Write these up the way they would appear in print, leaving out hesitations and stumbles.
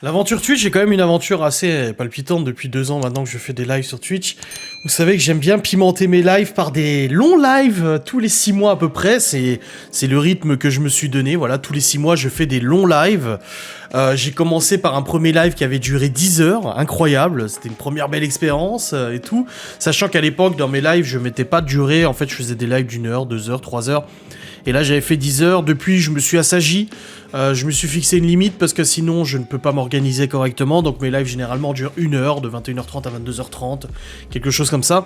L'aventure Twitch est quand même une aventure assez palpitante depuis 2 ans maintenant que je fais des lives sur Twitch. Vous savez que j'aime bien pimenter mes lives par des longs lives tous les 6 mois à peu près. C'est le rythme que je me suis donné. Voilà, tous les 6 mois je fais des longs lives. J'ai commencé par un premier live qui avait duré 10 heures, incroyable. C'était une première belle expérience et tout. Sachant qu'à l'époque dans mes lives je mettais pas de durée. En fait je faisais des lives d'1 heure, 2 heures, 3 heures. Et là j'avais fait 10 heures. Depuis je me suis assagi. Je me suis fixé une limite parce que sinon je ne peux pas m'organiser correctement. Donc mes lives généralement durent 1 heure, de 21h30 à 22h30, quelque chose comme ça.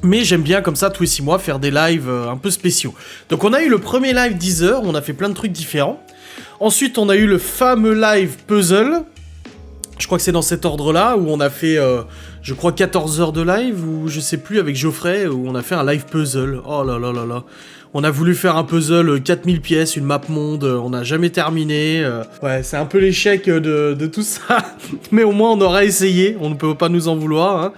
Mais j'aime bien comme ça tous les 6 mois faire des lives un peu spéciaux. Donc on a eu le premier live 10 heures, on a fait plein de trucs différents. Ensuite on a eu le fameux live puzzle. Je crois que c'est dans cet ordre-là, où on a fait, je crois, 14 heures de live, ou je sais plus, avec Geoffrey, où on a fait un live puzzle. Oh là là là là. On a voulu faire un puzzle 4000 pièces, une map monde, on n'a jamais terminé. Ouais, c'est un peu l'échec de tout ça, mais au moins on aura essayé, on ne peut pas nous en vouloir, hein.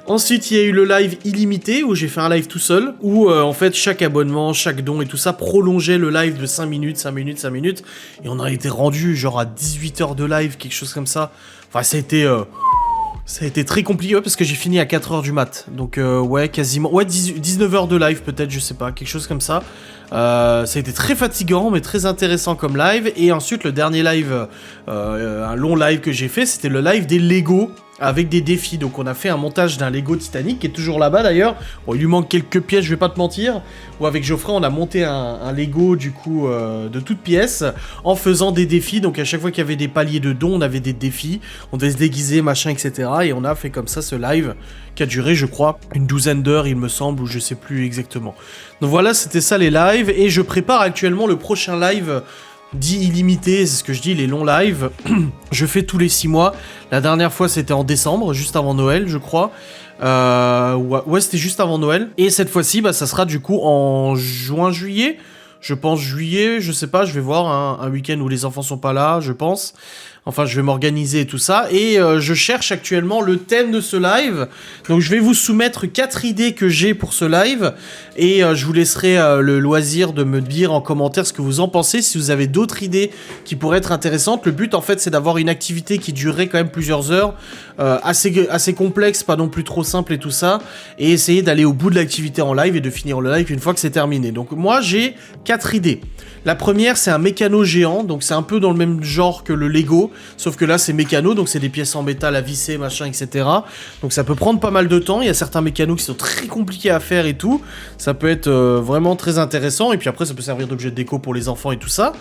Ensuite, il y a eu le live illimité, où j'ai fait un live tout seul, où en fait chaque abonnement, chaque don et tout ça prolongeait le live de 5 minutes, 5 minutes, 5 minutes, et on a été rendu genre à 18 heures de live, quelque chose comme ça. Enfin, ça a été très compliqué, ouais, parce que j'ai fini à 4 heures du mat, donc ouais, quasiment, ouais, 19 heures de live peut-être, je sais pas, quelque chose comme ça. Ça a été très fatigant, mais très intéressant comme live, et ensuite le dernier live, un long live que j'ai fait, c'était le live des Lego, avec des défis. Donc on a fait un montage d'un Lego Titanic, qui est toujours là-bas d'ailleurs. Bon, il lui manque quelques pièces, je vais pas te mentir. Ou avec Geoffrey, on a monté un Lego, du coup, de toutes pièces, en faisant des défis. Donc à chaque fois qu'il y avait des paliers de dons, on avait des défis. On devait se déguiser, machin, etc. Et on a fait comme ça ce live, qui a duré, je crois, une 12aine d'heures, il me semble, ou je sais plus exactement. Donc voilà, c'était ça les lives. Et je prépare actuellement le prochain live dit illimité, c'est ce que je dis, les longs lives. Je fais tous les 6 mois. La dernière fois, c'était en décembre, juste avant Noël, je crois. Ouais, c'était juste avant Noël. Et cette fois-ci, bah, ça sera du coup en juin-juillet. Je pense juillet, je sais pas, je vais voir un week-end où les enfants sont pas là, je pense. Enfin, je vais m'organiser et tout ça. Et je cherche actuellement le thème de ce live. Donc, je vais vous soumettre 4 idées que j'ai pour ce live. Et je vous laisserai le loisir de me dire en commentaire ce que vous en pensez. Si vous avez d'autres idées qui pourraient être intéressantes. Le but, en fait, c'est d'avoir une activité qui durerait quand même plusieurs heures. Assez complexe, pas non plus trop simple et tout ça. Et essayer d'aller au bout de l'activité en live et de finir le live une fois que c'est terminé. Donc, moi, j'ai 4 idées. La première, c'est un mécano géant, donc c'est un peu dans le même genre que le Lego, sauf que là c'est mécano, donc c'est des pièces en métal à visser, machin, etc. Donc ça peut prendre pas mal de temps, il y a certains mécanos qui sont très compliqués à faire et tout, ça peut être vraiment très intéressant, et puis après ça peut servir d'objet de déco pour les enfants et tout ça.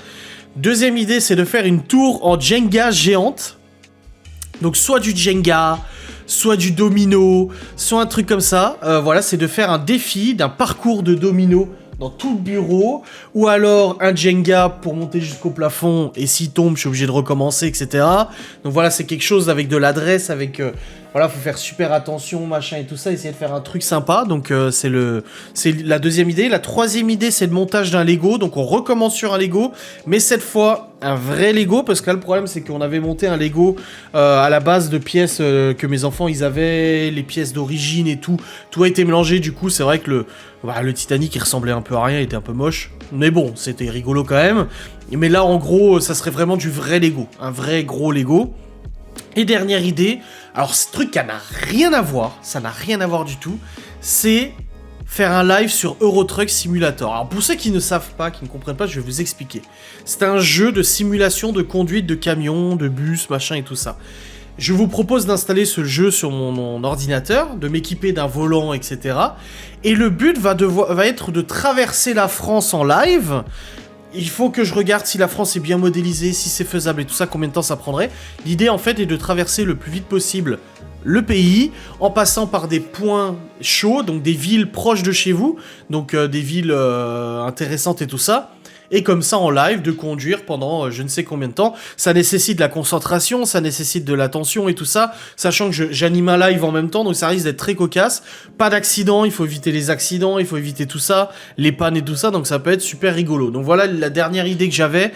Deuxième idée, c'est de faire une tour en Jenga géante, donc soit du Jenga, soit du domino, soit un truc comme ça, voilà, c'est de faire un défi d'un parcours de domino dans tout le bureau, ou alors un Jenga pour monter jusqu'au plafond, et s'il tombe, je suis obligé de recommencer, etc. Donc voilà, c'est quelque chose avec de l'adresse, avec... voilà, faut faire super attention, machin et tout ça, essayer de faire un truc sympa, donc c'est la deuxième idée. La troisième idée, c'est le montage d'un Lego, donc on recommence sur un Lego, mais cette fois, un vrai Lego, parce que là, le problème, c'est qu'on avait monté un Lego à la base de pièces que mes enfants, ils avaient, les pièces d'origine et tout a été mélangé, du coup, c'est vrai que le Titanic, il ressemblait un peu à rien, il était un peu moche, mais bon, c'était rigolo quand même. Mais là, en gros, ça serait vraiment du vrai Lego, un vrai gros Lego. Et dernière idée, alors ce truc, ça n'a rien à voir du tout, c'est faire un live sur Euro Truck Simulator. Alors pour ceux qui ne savent pas, qui ne comprennent pas, je vais vous expliquer. C'est un jeu de simulation de conduite de camions, de bus, machin et tout ça. Je vous propose d'installer ce jeu sur mon ordinateur, de m'équiper d'un volant, etc. Et le but va être de traverser la France en live. Il faut que je regarde si la France est bien modélisée, si c'est faisable et tout ça, combien de temps ça prendrait. L'idée en fait est de traverser le plus vite possible le pays, en passant par des points chauds, donc des villes proches de chez vous, donc des villes intéressantes et tout ça. Et comme ça en live, de conduire pendant je ne sais combien de temps. Ça nécessite de la concentration, ça nécessite de l'attention et tout ça, sachant que j'anime un live en même temps, donc ça risque d'être très cocasse. Pas d'accident, il faut éviter les accidents, il faut éviter tout ça, les pannes et tout ça, donc ça peut être super rigolo. Donc voilà la dernière idée que j'avais.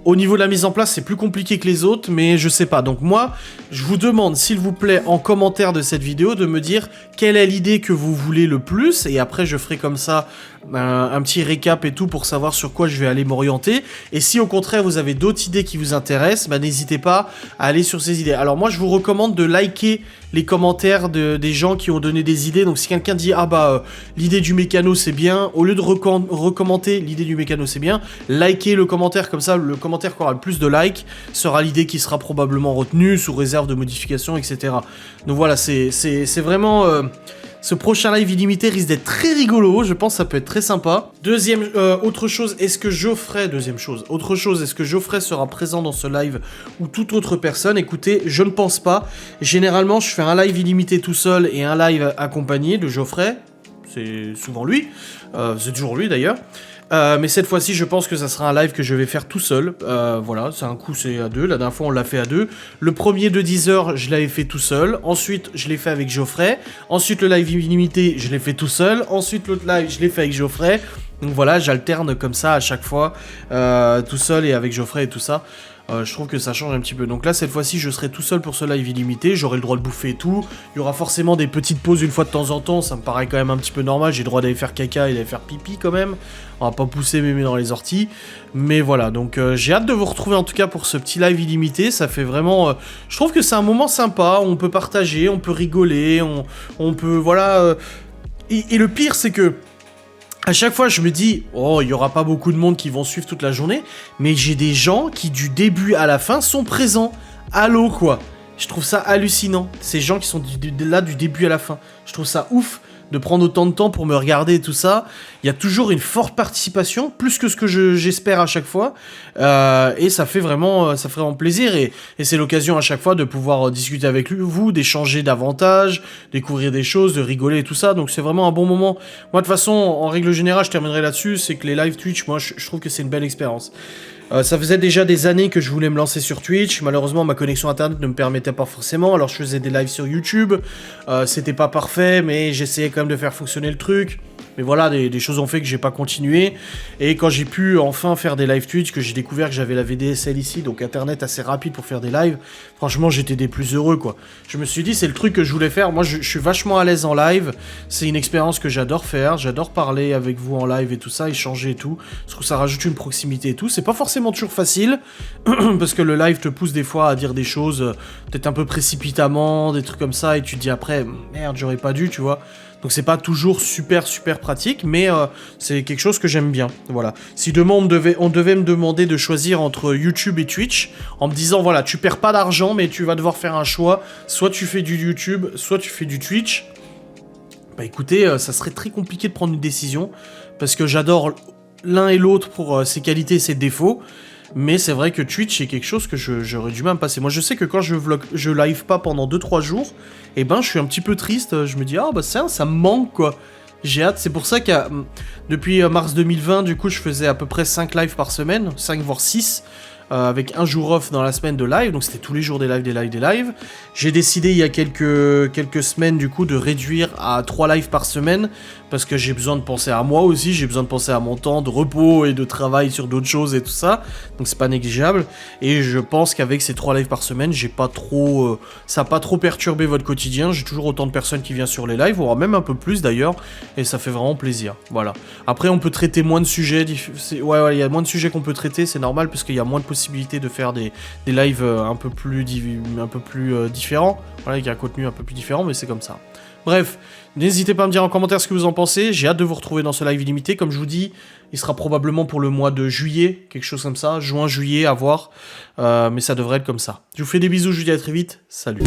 Au niveau de la mise en place, c'est plus compliqué que les autres, mais je sais pas. Donc moi, je vous demande, s'il vous plaît, en commentaire de cette vidéo, de me dire quelle est l'idée que vous voulez le plus, et après je ferai comme ça un petit récap et tout pour savoir sur quoi je vais aller aller m'orienter. Et si au contraire vous avez d'autres idées qui vous intéressent, bah, n'hésitez pas à aller sur ces idées. Alors moi je vous recommande de liker les commentaires des gens qui ont donné des idées. Donc si quelqu'un dit ah bah l'idée du mécano c'est bien, au lieu de recommenter l'idée du mécano c'est bien, likez le commentaire, comme ça le commentaire qui aura le plus de likes sera l'idée qui sera probablement retenue sous réserve de modifications, etc. Donc voilà, c'est vraiment... ce prochain live illimité risque d'être très rigolo, je pense que ça peut être très sympa. Autre chose, est-ce que Geoffrey sera présent dans ce live ou toute autre personne? Écoutez, je ne pense pas. Généralement, je fais un live illimité tout seul et un live accompagné de Geoffrey. C'est souvent lui, c'est toujours lui d'ailleurs. Mais cette fois-ci, je pense que ça sera un live que je vais faire tout seul. Voilà, c'est un coup, c'est à deux. La dernière fois, on l'a fait à deux. Le premier de 10 heures, je l'avais fait tout seul. Ensuite, je l'ai fait avec Geoffrey. Ensuite, le live illimité, je l'ai fait tout seul. Ensuite, l'autre live, je l'ai fait avec Geoffrey. Donc voilà, j'alterne comme ça à chaque fois, tout seul et avec Geoffrey et tout ça. Je trouve que ça change un petit peu. Donc là, cette fois-ci, je serai tout seul pour ce live illimité. J'aurai le droit de bouffer et tout. Il y aura forcément des petites pauses une fois de temps en temps. Ça me paraît quand même un petit peu normal. J'ai le droit d'aller faire caca et d'aller faire pipi quand même. On va pas pousser mémé dans les orties. Mais voilà, donc j'ai hâte de vous retrouver en tout cas pour ce petit live illimité. Ça fait vraiment... je trouve que c'est un moment sympa. On peut partager, on peut rigoler, on peut... Voilà. Et le pire, c'est que... à chaque fois, je me dis, oh, il y aura pas beaucoup de monde qui vont suivre toute la journée, mais j'ai des gens qui, du début à la fin, sont présents. Allô, quoi. Je trouve ça hallucinant. Ces gens qui sont là du début à la fin. Je trouve ça ouf de prendre autant de temps pour me regarder et tout ça. Il y a toujours une forte participation, plus que ce que j'espère à chaque fois. Et ça fait vraiment plaisir. Et c'est l'occasion à chaque fois de pouvoir discuter avec vous, d'échanger davantage, découvrir des choses, de rigoler et tout ça. Donc c'est vraiment un bon moment. Moi, de toute façon, en règle générale, je terminerai là-dessus. C'est que les live Twitch, moi, je trouve que c'est une belle expérience. Ça faisait déjà des années que je voulais me lancer sur Twitch. Malheureusement, ma connexion internet ne me permettait pas forcément. Alors, je faisais des lives sur YouTube. C'était pas parfait, mais j'essayais quand même de faire fonctionner le truc. Mais voilà, des choses ont fait que j'ai pas continué. Et quand j'ai pu enfin faire des live Twitch, que j'ai découvert que j'avais la VDSL ici, donc internet assez rapide pour faire des lives, franchement, j'étais des plus heureux, quoi. Je me suis dit, c'est le truc que je voulais faire. Moi, je suis vachement à l'aise en live. C'est une expérience que j'adore faire. J'adore parler avec vous en live et tout ça, échanger et tout. Je trouve que ça rajoute une proximité et tout. C'est pas forcément toujours facile, parce que le live te pousse des fois à dire des choses peut-être un peu précipitamment, des trucs comme ça, et tu te dis après, merde, j'aurais pas dû, tu vois. Donc c'est pas toujours super pratique, mais c'est quelque chose que j'aime bien. Voilà. Si demain on devait me demander de choisir entre YouTube et Twitch, en me disant voilà, tu perds pas d'argent, mais tu vas devoir faire un choix, soit tu fais du YouTube, soit tu fais du Twitch. Bah écoutez, ça serait très compliqué de prendre une décision, parce que j'adore l'un et l'autre pour ses qualités et ses défauts. Mais c'est vrai que Twitch, c'est quelque chose que j'aurais du mal à me passer. Moi, je sais que quand je live pas pendant 2-3 jours, eh ben, je suis un petit peu triste. Je me dis, ah, bah, ça me manque, quoi. J'ai hâte. C'est pour ça que depuis mars 2020, du coup, je faisais à peu près 5 lives par semaine, 5 voire 6, avec un jour off dans la semaine de live. Donc, c'était tous les jours des lives. J'ai décidé, il y a quelques semaines, du coup, de réduire à 3 lives par semaine, parce que j'ai besoin de penser à moi aussi, j'ai besoin de penser à mon temps de repos et de travail sur d'autres choses et tout ça, donc c'est pas négligeable, et je pense qu'avec ces 3 lives par semaine, ça a pas trop perturbé votre quotidien, j'ai toujours autant de personnes qui viennent sur les lives, voire même un peu plus d'ailleurs, et ça fait vraiment plaisir, voilà. Après, on peut traiter moins de sujets, il y a moins de sujets qu'on peut traiter, c'est normal, parce qu'il y a moins de possibilités de faire des lives un peu plus différents, voilà, avec un contenu un peu plus différent, mais c'est comme ça. Bref, n'hésitez pas à me dire en commentaire ce que vous en pensez, j'ai hâte de vous retrouver dans ce live illimité, comme je vous dis, il sera probablement pour le mois de juillet, quelque chose comme ça, juin, juillet, à voir, mais ça devrait être comme ça. Je vous fais des bisous, je vous dis à très vite, salut.